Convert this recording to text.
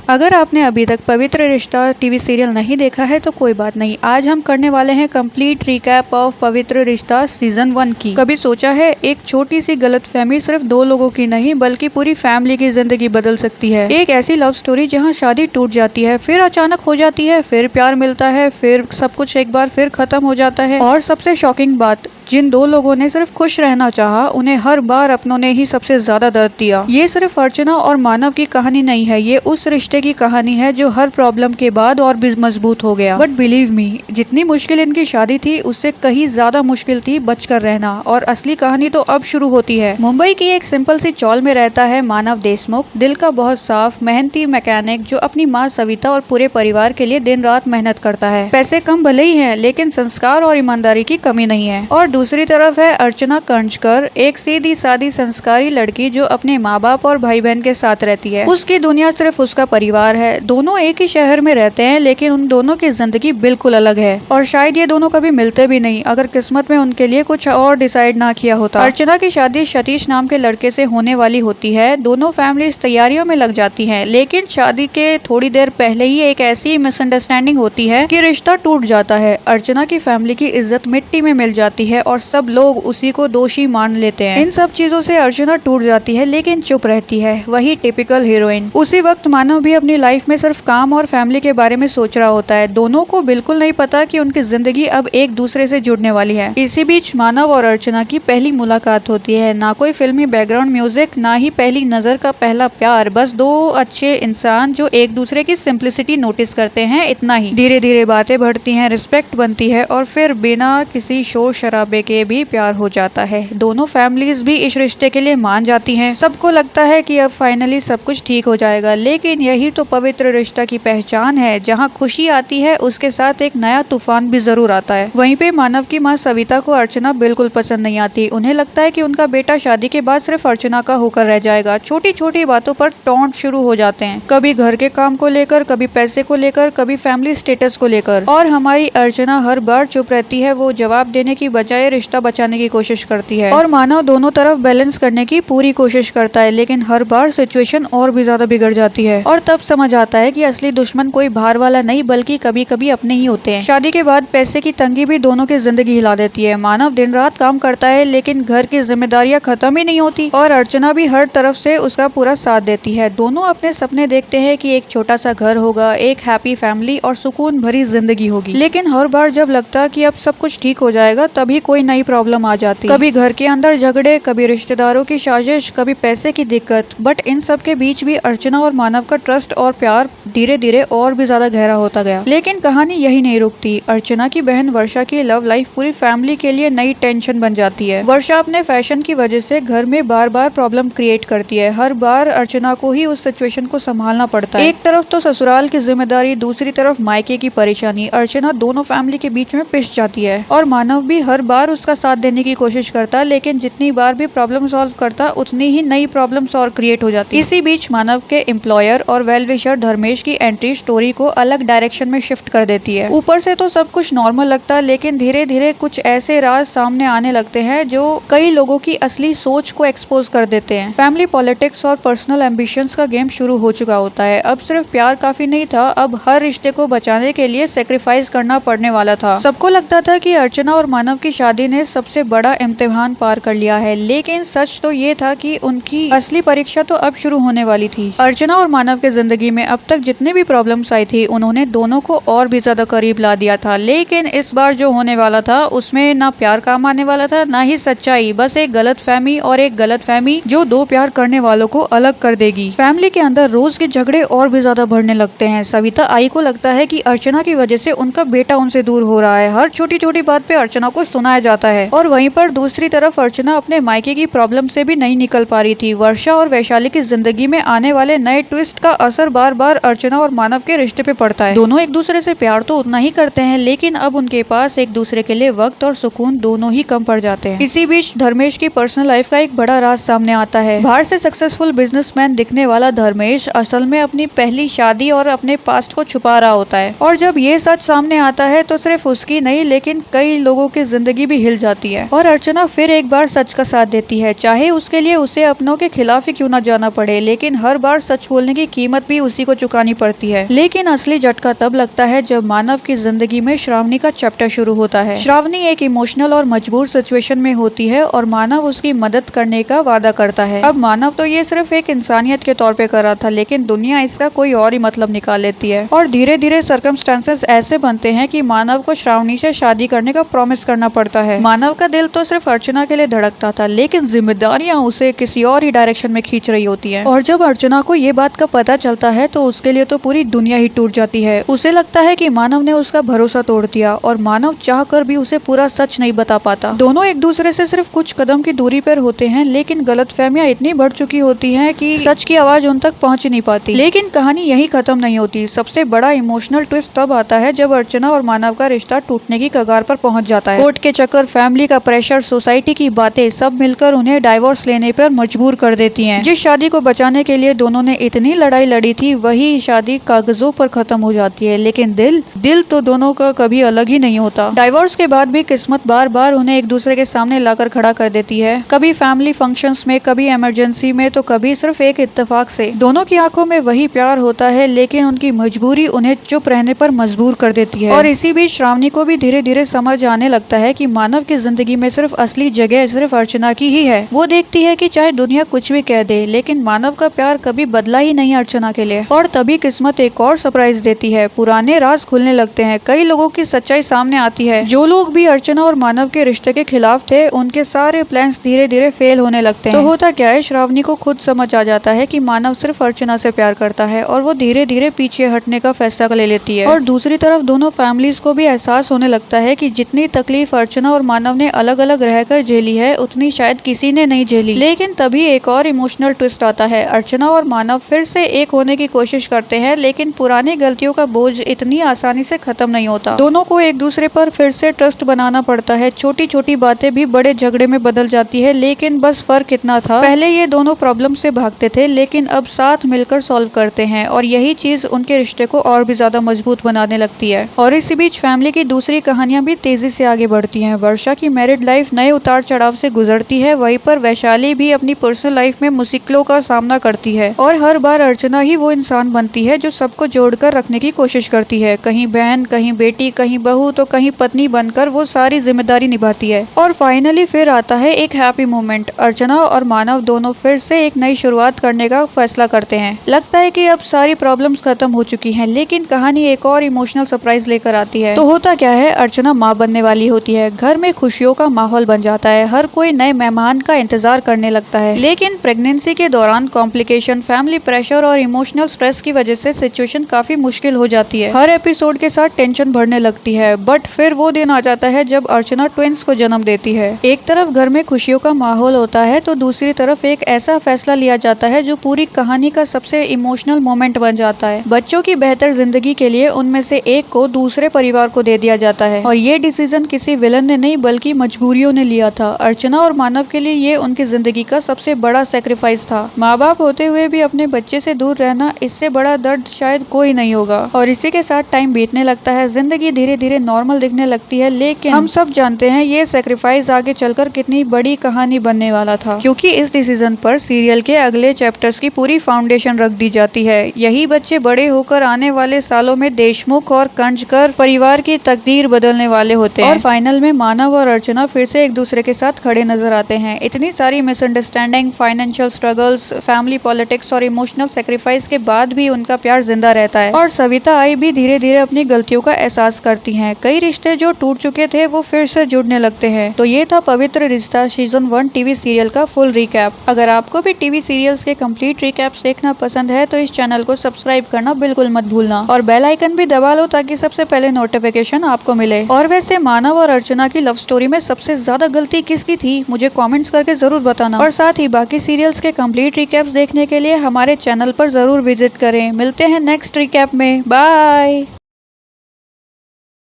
अगर आपने अभी तक पवित्र रिश्ता टीवी सीरियल नहीं देखा है तो कोई बात नहीं, आज हम करने वाले हैं कंप्लीट रिकैप ऑफ पवित्र रिश्ता सीजन 1 की। कभी सोचा है एक छोटी सी गलतफहमी सिर्फ 2 लोगों की नहीं बल्कि पूरी फैमिली की जिंदगी बदल सकती है। एक ऐसी लव स्टोरी जहां शादी टूट जाती है, फिर अचानक हो जाती है, फिर प्यार मिलता है, फिर सब कुछ एक बार फिर खत्म हो जाता है। और सबसे शॉकिंग बात, जिन 2 लोगों ने सिर्फ खुश रहना चाहा, उन्हें हर बार अपनों ने ही सबसे ज्यादा दर्द दिया। ये सिर्फ अर्चना और मानव की कहानी नहीं है, ये उस रिश्ते की कहानी है जो हर प्रॉब्लम के बाद और भी मजबूत हो गया। बट बिलीव मी, जितनी मुश्किल इनकी शादी थी उससे कहीं ज्यादा मुश्किल थी बचकर रहना। और असली कहानी तो अब शुरू होती है। मुंबई की एक सिंपल सी चौल में रहता है मानव देशमुख, दिल का बहुत साफ मेहनती मैकेनिक जो अपनी माँ सविता और पूरे परिवार के लिए दिन रात मेहनत करता है। पैसे कम भले ही हैं, लेकिन संस्कार और ईमानदारी की कमी नहीं है। और दूसरी तरफ है अर्चना कंचकर, एक सीधी सादी संस्कारी लड़की जो अपने माँ बाप और भाई बहन के साथ रहती है। उसकी दुनिया सिर्फ उसका परिवार है। दोनों एक ही शहर में रहते हैं, लेकिन उन दोनों की जिंदगी बिल्कुल अलग है और शायद ये दोनों कभी मिलते भी नहीं अगर किस्मत में उनके लिए कुछ और डिसाइड ना किया होता। अर्चना की शादी सतीश नाम के लड़के से होने वाली होती है। दोनों फैमिलीज तैयारियों में लग जाती हैं, लेकिन शादी के थोड़ी देर पहले ही एक ऐसी मिसअंडरस्टैंडिंग होती है कि रिश्ता टूट जाता है। अर्चना की फैमिली की इज्जत मिट्टी में मिल जाती है और सब लोग उसी को दोषी मान लेते हैं। इन सब चीजों से अर्चना टूट जाती है, लेकिन चुप रहती है, वही टिपिकल हीरोइन। उसी वक्त मानव भी अपनी लाइफ में सिर्फ काम और फैमिली के बारे में सोच रहा होता है। दोनों को बिल्कुल नहीं पता कि उनकी जिंदगी अब एक दूसरे से जुड़ने वाली है। इसी बीच मानव और अर्चना की पहली मुलाकात होती है। ना कोई फिल्मी बैकग्राउंड म्यूजिक, ना ही पहली नजर का पहला प्यार, बस 2 अच्छे इंसान जो एक दूसरे की सिंप्लिसिटी नोटिस करते हैं, इतना ही। धीरे धीरे बातें बढ़ती हैं, रिस्पेक्ट बनती है और फिर बिना किसी शोर शराबे के भी प्यार हो जाता है। दोनों फैमिलीज भी इस रिश्ते के लिए मान जाती हैं। सबको लगता है कि अब फाइनली सब कुछ ठीक हो जाएगा, लेकिन यही तो पवित्र रिश्ता की पहचान है। जहां खुशी आती है उसके साथ एक नया तूफान भी जरूर आता है। वहीं पे मानव की माँ सविता को अर्चना बिल्कुल पसंद नहीं आती। उन्हें लगता है कि उनका बेटा शादी के बाद सिर्फ अर्चना का होकर रह जाएगा। छोटी छोटी बातों पर टॉन्ट शुरू हो जाते हैं, कभी घर के काम को लेकर, कभी पैसे को लेकर, कभी फैमिली स्टेटस को लेकर। और हमारी अर्चना हर बार चुप रहती है। वो जवाब देने की बजाय रिश्ता बचाने की कोशिश करती है और मानव दोनों तरफ बैलेंस करने की पूरी कोशिश करता है, लेकिन हर बार सिचुएशन और भी ज्यादा बिगड़ जाती है। और तब समझ आता है कि असली दुश्मन कोई बाहर वाला नहीं बल्कि कभी कभी अपने ही होते हैं। शादी के बाद पैसे की तंगी भी दोनों की जिंदगी हिला देती है। मानव दिन रात काम करता है, लेकिन घर की जिम्मेदारियां खत्म ही नहीं होती और अर्चना भी हर तरफ से उसका पूरा साथ देती है। दोनों अपने सपने देखते हैं कि एक छोटा सा घर होगा, एक हैप्पी फैमिली और सुकून भरी जिंदगी होगी। लेकिन हर बार जब लगता कि अब सब कुछ ठीक हो जाएगा, तभी कोई नई प्रॉब्लम आ जाती। कभी घर के अंदर झगड़े, कभी रिश्तेदारों की साजिश, कभी पैसे की दिक्कत। बट इन सब के बीच भी अर्चना और मानव का ट्रस्ट और प्यार धीरे धीरे और भी ज्यादा गहरा होता गया। लेकिन कहानी यही नहीं रुकती। अर्चना की बहन वर्षा की लव लाइफ पूरी फैमिली के लिए नई टेंशन बन जाती है। वर्षा अपने फैशन की वजह से घर में बार बार प्रॉब्लम क्रिएट करती है। हर बार अर्चना को ही उस सिचुएशन को संभालना पड़ता है। एक तरफ तो ससुराल की जिम्मेदारी, दूसरी तरफ मायके की परेशानी। अर्चना दोनों फैमिली के बीच में पिस जाती है और मानव भी हर बार उसका साथ देने की कोशिश करता, लेकिन जितनी बार भी प्रॉब्लम सॉल्व करता उतनी ही नई प्रॉब्लम्स और क्रिएट हो जाती। इसी बीच मानव के एम्प्लॉयर और वेल विशर धर्मेश की एंट्री स्टोरी को अलग डायरेक्शन में शिफ्ट कर देती है। ऊपर से तो सब कुछ नॉर्मल लगता है, लेकिन धीरे धीरे कुछ ऐसे राज सामने आने लगते हैं जो कई लोगों की असली सोच को एक्सपोज कर देते हैं। फैमिली पॉलिटिक्स और पर्सनल एम्बिशंस का गेम शुरू हो चुका होता है। अब सिर्फ प्यार काफी नहीं था, अब हर रिश्ते को बचाने के लिए सेक्रीफाइस करना पड़ने वाला था। सबको लगता था कि अर्चना और मानव की शादी ने सबसे बड़ा इम्तिहान पार कर लिया है, लेकिन सच तो ये था कि उनकी असली परीक्षा तो अब शुरू होने वाली थी। अर्चना और मानव के जिंदगी में अब तक जितने भी प्रॉब्लम्स आई थी, उन्होंने दोनों को और भी ज्यादा करीब ला दिया था। लेकिन इस बार जो होने वाला था उसमें ना प्यार काम आने वाला था, ना ही सच्चाई, बस एक गलतफहमी, और एक गलतफहमी जो 2 प्यार करने वालों को अलग कर देगी। फैमिली के अंदर रोज के झगड़े और भी ज्यादा बढ़ने लगते हैं। सविता आई को लगता है कि अर्चना की वजह से उनका बेटा उनसे दूर हो रहा है। हर छोटी छोटी बात पे अर्चना को सुनाया जाता है और वहीं पर दूसरी तरफ अर्चना अपने मायके की प्रॉब्लम से भी नहीं निकल पा रही थी। वर्षा और वैशाली की जिंदगी में आने वाले नए ट्विस्ट का असर बार बार अर्चना और मानव के रिश्ते पे पड़ता है। दोनों एक दूसरे से प्यार तो उतना ही करते हैं, लेकिन अब उनके पास एक दूसरे के लिए वक्त और सुकून दोनों ही कम पड़ जाते हैं। इसी बीच धर्मेश की पर्सनल लाइफ का एक बड़ा राज सामने आता है। बाहर से सक्सेसफुल बिजनेसमैन दिखने वाला धर्मेश असल में अपनी पहली शादी और अपने पास्ट को छुपा रहा होता है। और जब ये सच सामने आता है तो सिर्फ उसकी नहीं, लेकिन कई लोगों की जिंदगी भी हिल जाती है और अर्चना फिर एक बार सच का साथ देती है, चाहे उसके लिए उसे अपनों के खिलाफ ही क्यों ना जाना पड़े, लेकिन हर बार सच बोलने की कीमत भी उसी को चुकानी पड़ती है। लेकिन असली झटका तब लगता है जब मानव की जिंदगी में श्रावणी का चैप्टर शुरू होता है। श्रावणी एक इमोशनल और मजबूर सिचुएशन में होती है और मानव उसकी मदद करने का वादा करता है। अब मानव तो ये सिर्फ एक इंसानियत के तौर पे कर रहा था, लेकिन दुनिया इसका कोई और ही मतलब निकाल लेती है और धीरे धीरे सर्कमस्टेंसेस ऐसे बनते हैं कि मानव को श्रावणी से शादी करने का प्रॉमिस करना पड़ता है। मानव का दिल तो सिर्फ अर्चना के लिए धड़कता था, लेकिन जिम्मेदारियां उसे किसी और ही डायरेक्शन में खींच रही होती है। और जब अर्चना को ये बात का पता चलता है तो उसके लिए तो पूरी दुनिया ही टूट जाती है। उसे लगता है कि मानव ने उसका भरोसा तोड़ दिया और मानव चाह कर भी उसे पूरा सच नहीं बता पाता। दोनों एक दूसरे से सिर्फ कुछ कदम की दूरी पर होते हैं, लेकिन गलतफहमियां इतनी बढ़ चुकी होती हैं कि सच की आवाज उन तक पहुंच नहीं पाती। लेकिन कहानी यही खत्म नहीं होती। सबसे बड़ा इमोशनल ट्विस्ट तब आता है जब अर्चना और मानव का रिश्ता टूटने की कगार पर पहुंच जाता है। कोर्ट के चक्कर, फैमिली का प्रेशर, सोसाइटी की बातें सब मिलकर उन्हें डाइवोर्स लेने पर मजबूर कर देती हैं। जिस शादी को बचाने के लिए दोनों ने इतनी लड़ाई लड़ी थी, वही शादी कागजों पर खत्म हो जाती है, लेकिन दिल तो दोनों का कभी अलग ही नहीं होता। डाइवोर्स के बाद भी किस्मत बार बार उन्हें एक दूसरे के सामने लाकर खड़ा कर देती है, कभी फैमिली फंक्शंस में, कभी इमरजेंसी में, तो कभी सिर्फ एक इत्तेफाक से। दोनों की आंखों में वही प्यार होता है, लेकिन उनकी मजबूरी उन्हें चुप रहने पर मजबूर कर देती है। और इसी बीच श्रावणी को भी धीरे धीरे समझ आने लगता है कि मानव की जिंदगी में सिर्फ असली जगह सिर्फ अर्चना की ही है। वो देखती है कि चाहे दुनिया कुछ भी कह दे, लेकिन मानव का प्यार कभी बदला ही नहीं अर्चना के लिए। और तभी किस्मत एक और सरप्राइज देती है। पुराने राज खुलने लगते हैं, कई लोगों की सच्चाई सामने आती है। जो लोग भी अर्चना और मानव के रिश्ते के खिलाफ थे, उनके सारे प्लान्स धीरे धीरे फेल होने लगते हैं। तो होता क्या है, श्रावणी को खुद समझ आ जाता है कि मानव सिर्फ अर्चना से प्यार करता है और वो धीरे धीरे पीछे हटने का फैसला ले लेती है। और दूसरी तरफ दोनों फैमिलीज को भी एहसास होने लगता है कि जितनी तकलीफ अर्चना और मानव ने अलग अलग रहकर झेली है, उतनी शायद किसी ने नहीं झेली। लेकिन तभी एक और इमोशनल ट्विस्ट आता है। अर्चना और मानव फिर से एक होने की कोशिश करते हैं, लेकिन पुरानी गलतियों का बोझ इतनी आसानी से खत्म नहीं होता। दोनों को एक दूसरे पर फिर से ट्रस्ट बनाना पड़ता है। छोटी छोटी बातें भी बड़े झगड़े में बदल जाती है, लेकिन बस फर्क इतना था, पहले ये दोनों प्रॉब्लम से भागते थे, लेकिन अब साथ मिलकर सॉल्व करते हैं और यही चीज उनके रिश्ते को और भी ज्यादा मजबूत बनाने लगती है। और इसी बीच फैमिली की दूसरी कहानियां भी तेजी से आगे बढ़ती हैं। वर्षा की मैरिड लाइफ नए उतार चढ़ाव से गुजरती है, वहीं पर वैशाली भी अपनी पर्सनल लाइफ में मुश्किलों का सामना करती है और हर बार अर्चना ही वो इंसान बनती है जो सबको जोड़कर रखने की कोशिश करती है। कहीं बहन, कहीं बेटी, कहीं बहू, तो कहीं पत्नी बनकर वो सारी जिम्मेदारी निभाती है। और फाइनली फिर आता है एक हैप्पी मोमेंट। अर्चना और मानव दोनों फिर से एक नई शुरुआत करने का फैसला करते हैं। लगता है कि अब सारी प्रॉब्लम्स खत्म हो चुकी हैं, लेकिन कहानी एक और इमोशनल सरप्राइज लेकर आती है। तो होता क्या है, अर्चना माँ बनने वाली होती है। घर में खुशियों का माहौल बन जाता है, हर कोई नए मेहमान का इंतजार करने लगता है। लेकिन प्रेगनेंसी के दौरान कॉम्प्लिकेशन, फैमिली प्रेशर और इमोशनल स्ट्रेस की वजह से सिचुएशन काफी मुश्किल हो जाती है। हर एपिसोड के साथ टेंशन बढ़ने लगती है, बट फिर वो दिन आ जाता है जब अर्चना ट्विंस को जन्म देती है। एक तरफ घर में खुशियों का माहौल होता है, तो दूसरी तरफ एक ऐसा फैसला लिया जाता है जो पूरी कहानी का सबसे इमोशनल मोमेंट बन जाता है। बच्चों की बेहतर जिंदगी के लिए उनमें से एक को दूसरे परिवार को दे दिया जाता है और ये डिसीजन किसी विलन ने नहीं बल्कि मजबूरियों ने लिया था। अर्चना और मानव के लिए ये उनकी जिंदगी का सबसे बड़ा सेक्रीफाइस था। माँ बाप होते हुए भी अपने बच्चे से दूर रहना, इससे बड़ा दर्द शायद कोई नहीं होगा। और इसी के साथ टाइम बीतने लगता है, जिंदगी धीरे धीरे नॉर्मल दिखने लगती है, लेकिन हम सब जानते हैं ये सेक्रीफाइस आगे चलकर कितनी बड़ी कहानी बनने वाला था, क्योंकि इस डिसीजन पर सीरियल के अगले चैप्टर्स की पूरी फाउंडेशन रख दी जाती है। यही बच्चे बड़े होकर आने वाले सालों में देशमुख और कंजकर परिवार की तकदीर बदलने वाले होते हैं। और फाइनल में मानव और अर्चना फिर से एक दूसरे के साथ खड़े नजर आते हैं। इतनी सारी misunderstanding, financial struggles, family politics और इमोशनल सेक्रीफाइस के बाद भी उनका प्यार जिंदा रहता है। और सविता आई भी धीरे धीरे अपनी गलतियों का एहसास करती हैं। कई रिश्ते जो टूट चुके थे वो फिर से जुड़ने लगते हैं। तो ये था पवित्र रिश्ता सीजन 1 टीवी सीरियल का फुल रिकैप। अगर आपको भी टीवी सीरियल्स के कंप्लीट रिकैप्स देखना पसंद है तो इस चैनल को सब्सक्राइब करना बिल्कुल मत भूलना और बेल आइकन भी दबा लो ताकि सबसे पहले नोटिफिकेशन आपको मिले। और वैसे मानव और अर्चना की लव स्टोरी में सबसे ज्यादा गलती किसकी थी, मुझे कमेंट्स करके जरूर बताना। और साथ ही बाकी सीरियल्स के कंप्लीट रिकैप्स देखने के लिए हमारे चैनल पर जरूर विजिट करें। मिलते हैं नेक्स्ट रिकैप में, बाय।